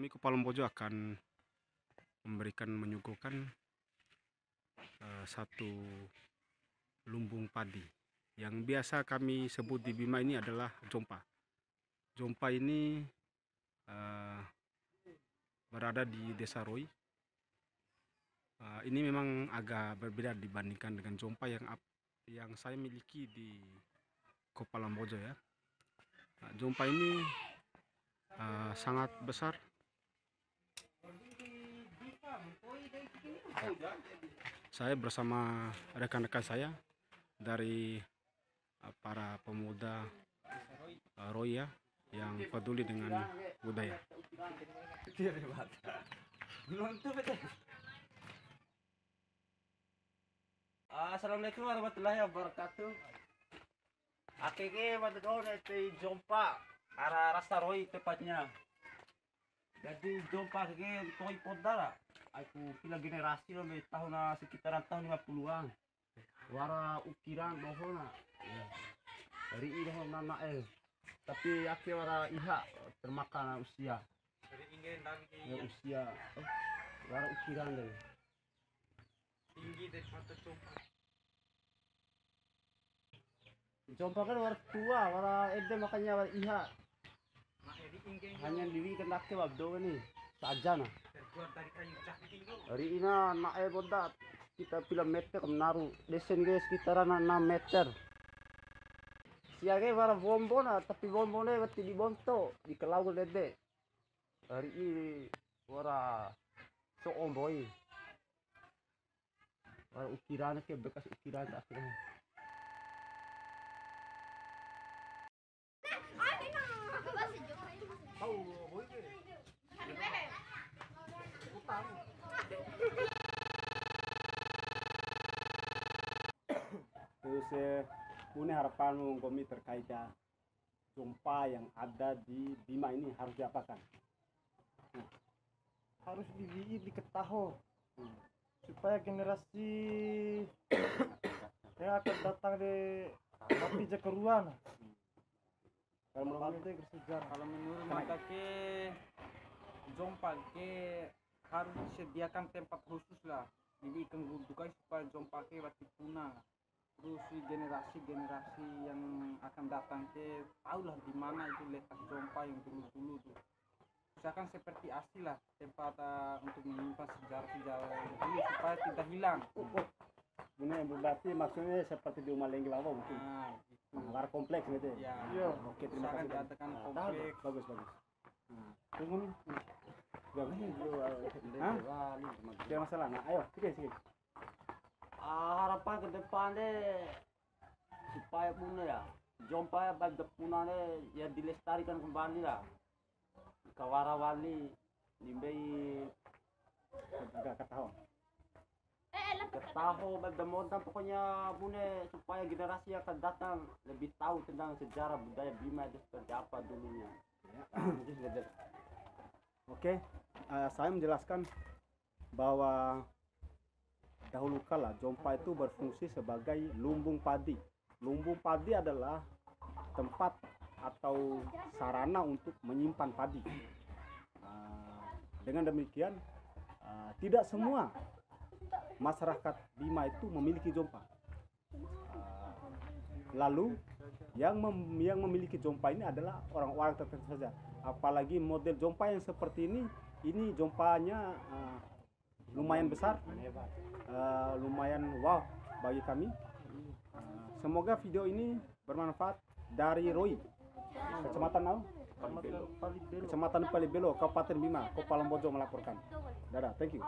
Kami Kopalombojo akan menyuguhkan satu lumbung padi yang biasa kami sebut di Bima ini adalah jompa. Jompa ini berada di Desa Roy. Ini memang agak berbeda dibandingkan dengan jompa yang saya miliki di Kopalombojo ya. Jompa ini sangat besar. Saya bersama rekan-rekan saya dari para pemuda Roya yang peduli dengan budaya. Assalamualaikum warahmatullahi wabarakatuh. Akhirnya itu jompa arah rasa Roy tepatnya. Jadi jompa ke toy podara. Aku pila generasi loh tahun sekitaran tahun 50-an. Wara ukiran dohona. Dari ini nana tapi akhirnya wara iha termakan usia. Dari ingin dan usia. Wara ukiran deh. Tinggi dari mata jompa. Jompa kan wara tua, wara makanya wara iha. Hanya diri kan laki wabdo nih saja nah. Hari ini nak bodat kita pila meter menaruh desen guys sekitaran 6 meter. Siaga wara bombo nah tapi bombone berarti dibonto di kelau lede. Hari ini wara boy. Wara ukiran ke bekas ukiran akhirnya. Terus punya harapanmu kami terkait jompa yang ada di Bima ini harus diapakan? Harus diketahui supaya generasi yang akan datang di mati keruan. Kalau menurut mata ke jompa ke harus disediakan tempat khusus lah. Jadi kegundukan supaya jompa ke waktu punah. Terus generasi yang akan datang ke tahulah di mana itu letak jompa yang dulu tuh. Misalkan seperti asli lah tempat untuk menyimpan sejarah dulu supaya tidak hilang. Benar berarti maksudnya seperti di Uma Lenggi Lawa mungkin. War kompleks gitu ya. Iya. Oke, terima kasih. Dikatakan kompleks. Bagus. Tunggu nih. Tidak masalah. Nah, ayo, sikit. Harapan ke depan deh supaya punya jompa ya pada punah ya dilestarikan kembali lah. Kawarawali nimbai Agak ketahuan. ketahu bagaimana pokoknya punya supaya generasi yang akan datang lebih tahu tentang sejarah budaya Bima itu seperti apa dulunya. Oke, saya menjelaskan bahwa dahulu kala jompa itu berfungsi sebagai lumbung padi. Lumbung padi adalah tempat atau sarana untuk menyimpan padi. Dengan demikian, tidak semua masyarakat Bima itu memiliki jompa. Lalu yang memiliki jompa ini adalah orang-orang tertentu saja. Apalagi model jompa yang seperti ini jompanya lumayan besar, lumayan wow bagi kami. Semoga video ini bermanfaat. Dari Roy, Kecamatan Palibelo, Kabupaten Bima, Kopalombojo melaporkan. Dadah, thank you.